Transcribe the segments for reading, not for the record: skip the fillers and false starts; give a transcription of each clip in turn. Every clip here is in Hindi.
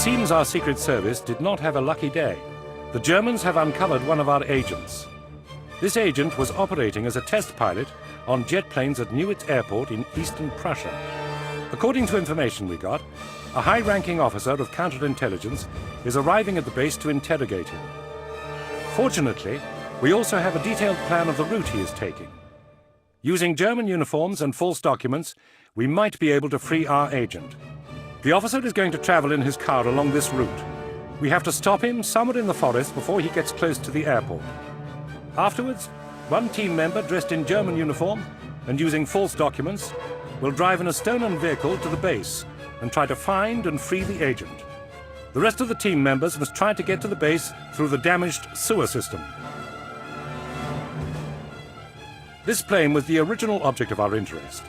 seems our Secret Service did not have a lucky day. The Germans have uncovered one of our agents. This agent was operating as a test pilot on jet planes at Neuwied Airport in eastern Prussia. According to information we got, a high-ranking officer of counterintelligence is arriving at the base to interrogate him. Fortunately, we also have a detailed plan of the route he is taking. Using German uniforms and false documents, we might be able to free our agent. The officer is going to travel in his car along this route. We have to stop him somewhere in the forest before he gets close to the airport. Afterwards, one team member dressed in German uniform and using false documents will drive in a stolen vehicle to the base and try to find and free the agent. The rest of the team members must try to get to the base through the damaged sewer system. This plane was the original object of our interest.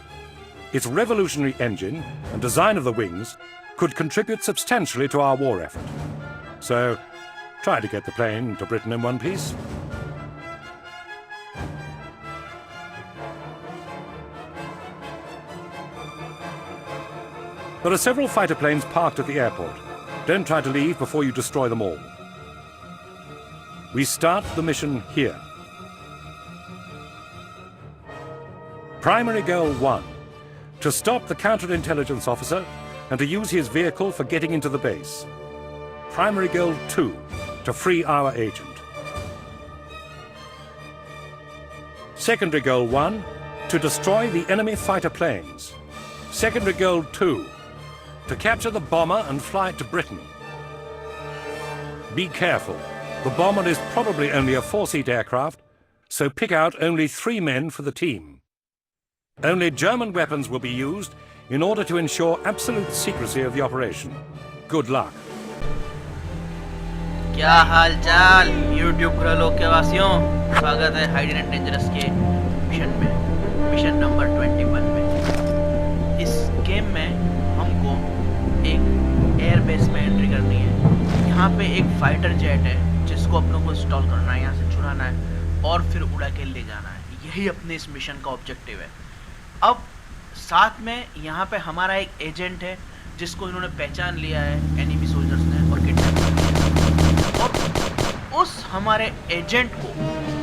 Its revolutionary engine and design of the wings could contribute substantially to our war effort. So, try to get the plane to Britain in one piece. There are several fighter planes parked at the airport. Don't try to leave before you destroy them all. We start the mission here. Primary goal 1. To stop the counterintelligence officer and to use his vehicle for getting into the base. Primary goal 2. To free our agent. Secondary goal 1. To destroy the enemy fighter planes. Secondary goal 2. To capture the bomber and fly it to Britain. Be careful. The bomber is probably only a 4-seat aircraft, so pick out only 3 men for the team. Only German weapons will be used in order to ensure absolute secrecy of the operation. Good luck. क्या हाल चाल YouTube ग्रह के वासियों, स्वागत है हाइड एंड डेंजरस के मिशन में, मिशन नंबर 21 में। इस गेम में हमको एक एयरबेस में एंट्री करनी है। यहाँ पे एक फाइटर जेट है जिसको अपनों को इंस्टॉल करना है, यहाँ से चुराना है और फिर उड़ा के ले जाना है। यही अपने इस मिशन का ऑब्जेक्टिव है। अब साथ में यहाँ पे हमारा एक एजेंट है जिसको इन्होंने पहचान लिया है एनिमी सोल्जर्स ने और किडनैप किया। और उस हमारे एजेंट को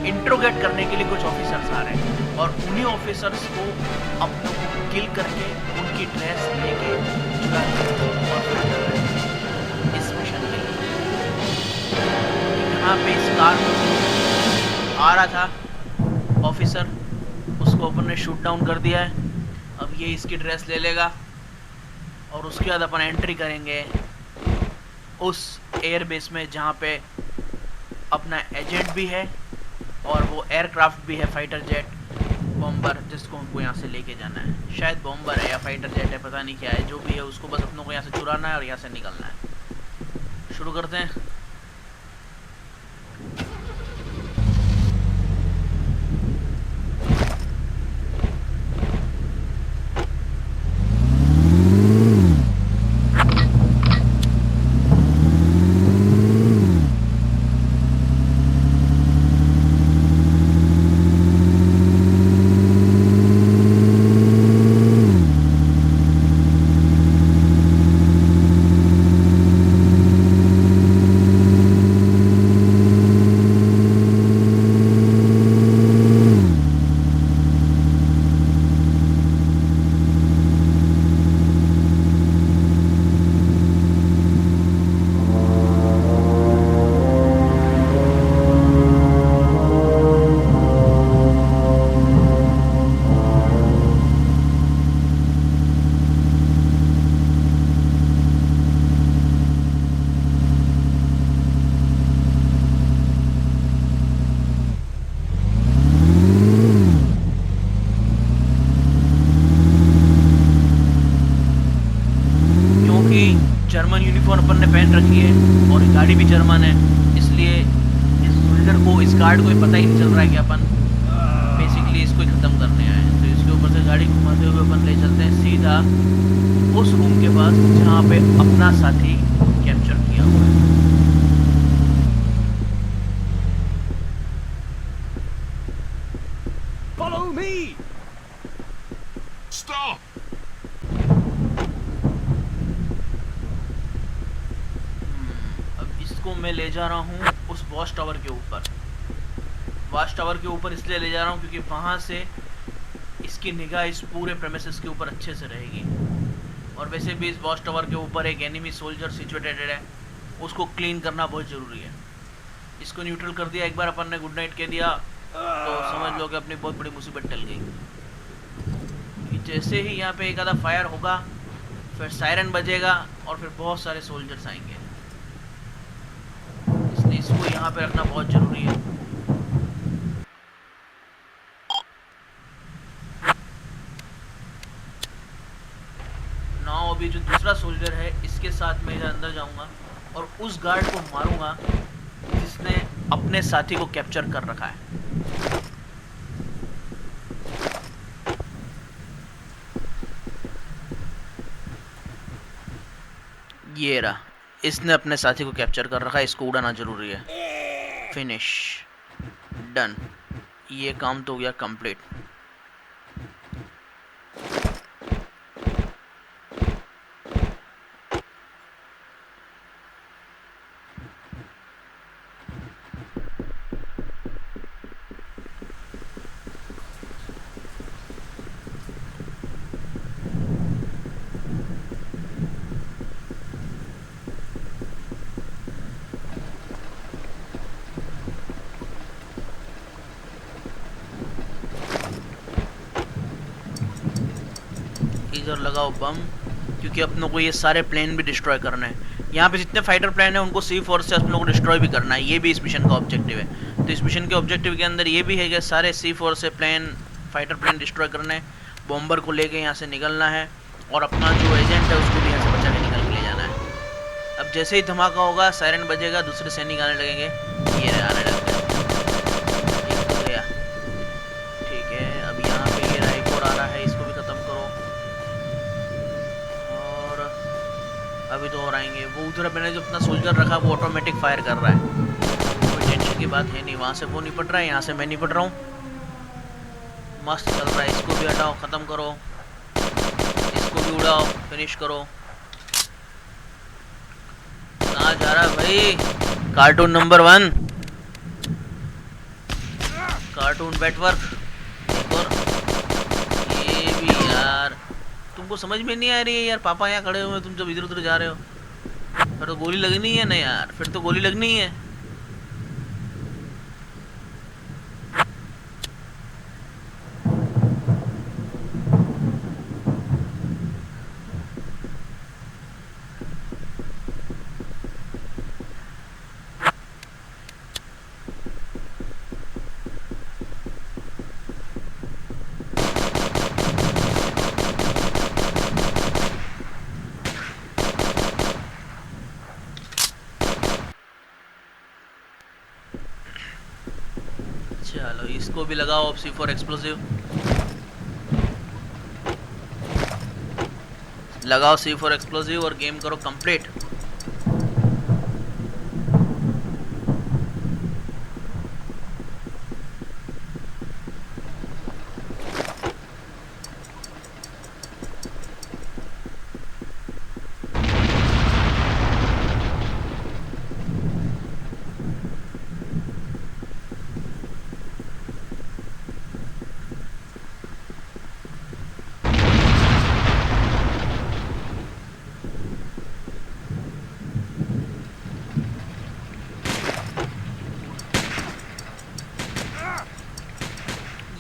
इंट्रोगेट करने के लिए कुछ ऑफिसर्स आ रहे हैं और उन्हीं ऑफिसर्स को अपनों को किल करके उनकी ड्रेस लेके चुरा के और फिर कर रहे हैं इस मिशन के लिए। यहाँ पे इस कार आ रहा था ऑफिसर, उसको अपन ने शूट डाउन कर दिया है। अब ये इसकी ड्रेस ले लेगा और उसके बाद अपन एंट्री करेंगे उस एयरबेस में जहाँ पे अपना एजेंट भी है और वो एयरक्राफ्ट भी है, फाइटर जेट बॉम्बर, जिसको हमको यहाँ से लेके जाना है। शायद बॉम्बर है या फाइटर जेट है, पता नहीं क्या है, जो भी है उसको बस अपनों को यहाँ से चुराना है और यहाँ से निकलना है। शुरू करते हैं। जर्मन यूनिफॉर्म अपन ने पहन रखी है और गाड़ी भी जर्मन है, इसलिए इस सोल्जर को, इस गार्ड को पता ही नहीं चल रहा है कि अपन बेसिकली इसको ख़त्म करने आए हैं। तो इसके ऊपर से गाड़ी घुमाते हुए अपन ले चलते हैं सीधा उस रूम के पास जहाँ पे अपना साथी कैप्चर किया हुआ है। Follow me! Stop! इसको मैं ले जा रहा हूँ उस वॉच टावर के ऊपर। वॉच टावर के ऊपर इसलिए ले जा रहा हूँ क्योंकि वहाँ से इसकी निगाह इस पूरे प्रेमिसेस के ऊपर अच्छे से रहेगी। और वैसे भी इस वॉच टावर के ऊपर एक एनिमी सोल्जर सिचुएटेड है, उसको क्लीन करना बहुत ज़रूरी है। इसको न्यूट्रल कर दिया एक बार अपन ने, गुड नाइट कह दिया, तो समझ लो कि अपनी बहुत बड़ी मुसीबत टल गई। जैसे ही यहाँ पे एक आधा फायर होगा, फिर सायरन बजेगा और फिर बहुत सारे सोल्जर्स आएंगे, इसलिए इसको यहाँ पे रखना बहुत ज़रूरी है। नाउ अभी जो दूसरा सोल्जर है, इसके साथ मैं इधर अंदर जाऊंगा और उस गार्ड को मारूंगा जिसने अपने साथी को कैप्चर कर रखा है। ये रहा, इसने अपने साथी को कैप्चर कर रखा है, इसको उड़ाना जरूरी है। फिनिश, डन, ये काम तो हो गया कंप्लीट। इधर लगाओ बम, क्योंकि अपनों को ये सारे प्लेन भी डिस्ट्रॉय करना है। यहाँ पे जितने फाइटर प्लेन है उनको C4 से अपनों को डिस्ट्रॉय भी करना है, ये भी इस मिशन का ऑब्जेक्टिव है। तो इस मिशन के ऑब्जेक्टिव के अंदर ये भी है कि सारे C4 से प्लेन, फाइटर प्लेन डिस्ट्रॉय करने हैं, बॉम्बर को लेके यहाँ से निकलना है और अपना जो एजेंट है उसको भी यहाँ से बचा के निकल के ले जाना है। अब जैसे ही धमाका होगा, सायरन बजेगा, दूसरे सैनिक आने लगेंगे, ये आने लगते हैं। ठीक हो गया, ठीक है। अब यहाँ पे ये एक और आ रहा है, इसको भी खत्म करो। और अभी तो और आएंगे। वो उधर मैंने जो अपना सोल्जर रखा वो ऑटोमेटिक फायर कर रहा है, कोई टेंशन की बात है नहीं। वहाँ से वो निपट रहा है, यहाँ से मैं निपट रहा हूँ, मस्त चल रहा है। इसको भी हटाओ, ख़त्म करो, इसको भी उड़ाओ, फिनिश करो। कहाँ जा रहा है भाई? कार्टून नंबर 1, कार्टून बैटवर्क। और ये भी यार तुमको समझ में नहीं आ रही है यार, पापा यहाँ खड़े हुए हैं, तुम जब इधर उधर जा रहे हो। फिर तो गोली लगनी है ना यार, फिर तो गोली लगनी है। चलो इसको भी लगाओ अब C4 एक्सप्लोसिव, लगाओ C4 एक्सप्लोसिव और गेम करो कंप्लीट।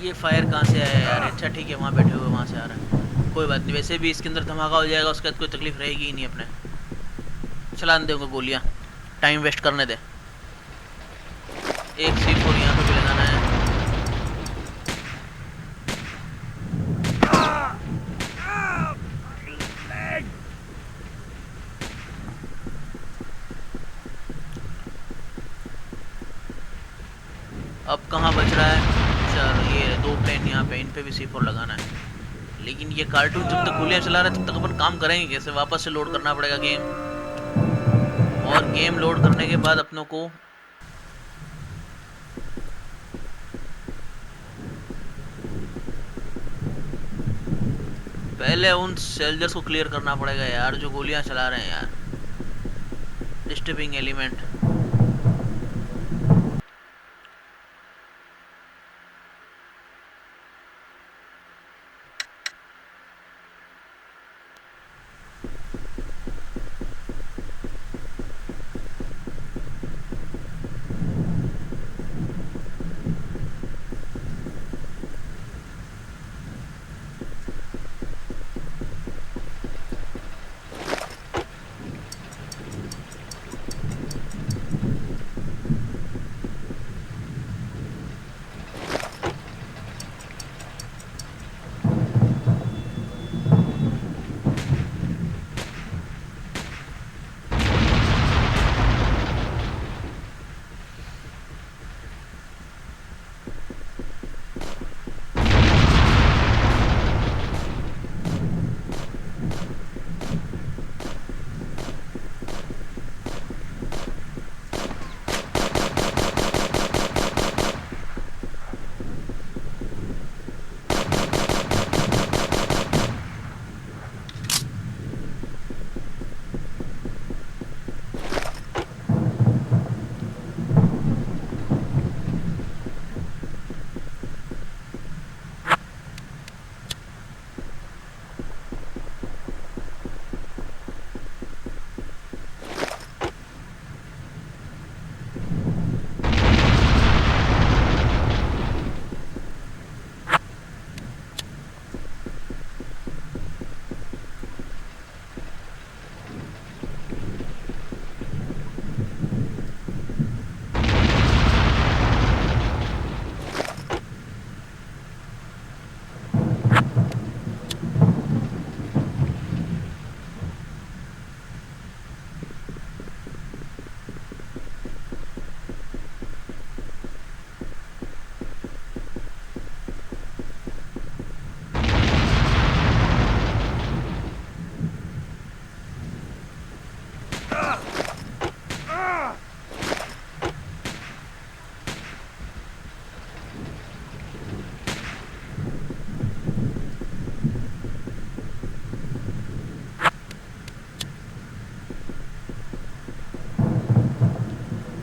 ये फायर कहाँ से आया यार? अच्छा ठीक है, वहाँ बैठे हुए वहाँ से आ रहा है, कोई बात नहीं। वैसे भी इसके अंदर धमाका हो जाएगा, उसके बाद कोई तकलीफ रहेगी ही नहीं अपने। चलाने देंगे गोलियाँ, टाइम वेस्ट करने दे। एक C4 यहाँ पे भी लगाना है। अब कहाँ बच रहा है? चलो ये 2 प्लेन यहाँ पे, इन पे भी C4 लगाना है। लेकिन ये कार्टून जब तक गोलियाँ चला रहा है तब तक अपन काम करेंगे कैसे? वापस से लोड करना पड़ेगा गेम, और गेम लोड करने के बाद अपनों को पहले उन सोल्जर्स को क्लियर करना पड़ेगा यार जो गोलियां चला रहे हैं यार, डिस्टर्बिंग एलिमेंट।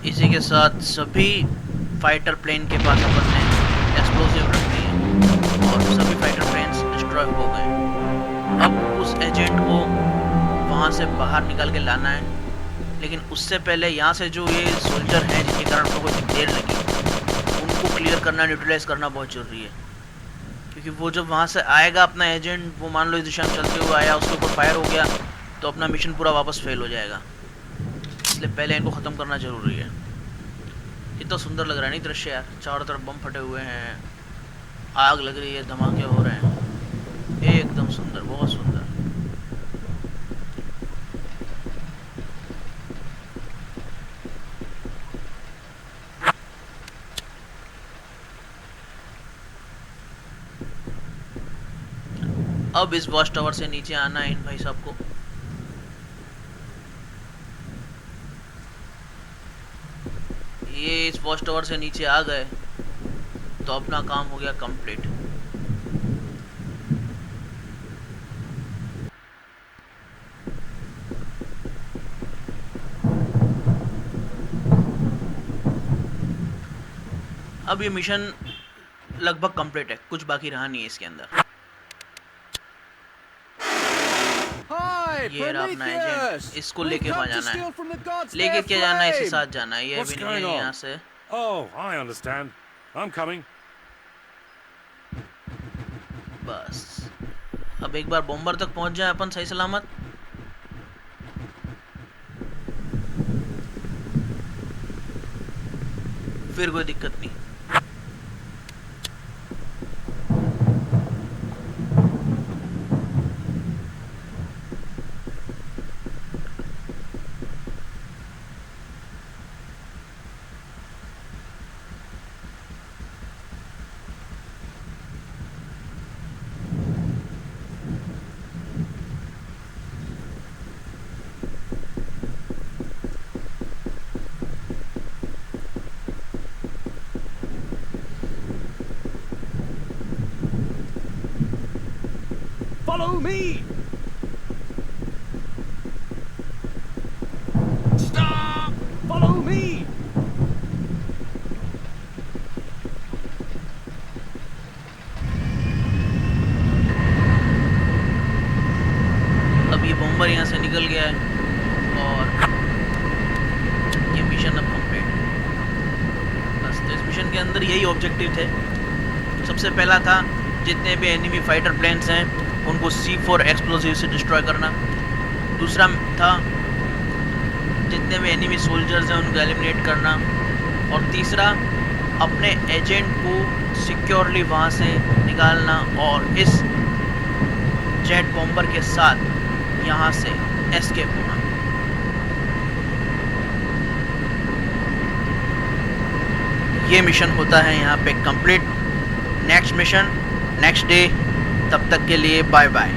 इसी के साथ सभी फाइटर प्लेन के पास अपन ने एक्सप्लोसिव रख दिए और सभी फाइटर प्लेन्स डिस्ट्रॉय हो गए। अब उस एजेंट को वहाँ से बाहर निकाल के लाना है, लेकिन उससे पहले यहाँ से जो ये सोल्जर हैं जिनके कारण हमको कुछ देर लगी, उनको क्लियर करना, न्यूट्रलाइज करना बहुत ज़रूरी है। क्योंकि वो जब वहाँ से आएगा अपना एजेंट, वो मान लो इस दिशा में चलते हुए आया, उसके ऊपर फायर हो गया तो अपना मिशन पूरा वापस फेल हो जाएगा। इसलिए पहले इनको ख़त्म करना ज़रूरी है। कितना सुंदर लग रहा है नहीं दृश्य यार, चारों तरफ बम फटे हुए हैं, आग लग रही है, धमाके हो रहे हैं, एकदम सुंदर, बहुत सुंदर। अब इस वॉच टावर से नीचे आना है इन भाई साहब को। ये इस वॉच टावर से नीचे आ गए तो अपना काम हो गया कंप्लीट। अब ये मिशन लगभग कंप्लीट है, कुछ बाकी रहा नहीं है इसके अंदर। ये रहा अपना एजेंट, इसको लेके वहाँ जाना है, लेके क्या जाना है, इसके साथ जाना है। ये What's भी going नहीं है on? यहाँ से। Oh, I understand. I'm coming. बस अब एक बार बॉम्बर तक पहुँच जाए अपन सही सलामत। फिर कोई दिक्कत नहीं। Follow me! Stop! Follow me! अब ये बॉम्बर यहाँ से निकल गया है और ये मिशन अब कंप्लीट। बस तो इस मिशन के अंदर यही ऑब्जेक्टिव थे। सबसे पहला था जितने भी एनिमी फाइटर प्लेन्स हैं उनको C4 एक्सप्लोसिव से डिस्ट्रॉय करना। दूसरा था जितने भी एनिमी सोल्जर्स हैं उनको एलिमिनेट करना। और तीसरा अपने एजेंट को सिक्योरली वहाँ से निकालना और इस जेट बॉम्बर के साथ यहाँ से एस्केप होना। ये मिशन होता है यहाँ पे complete. Next mission next day, तब तक के लिए बाय बाय।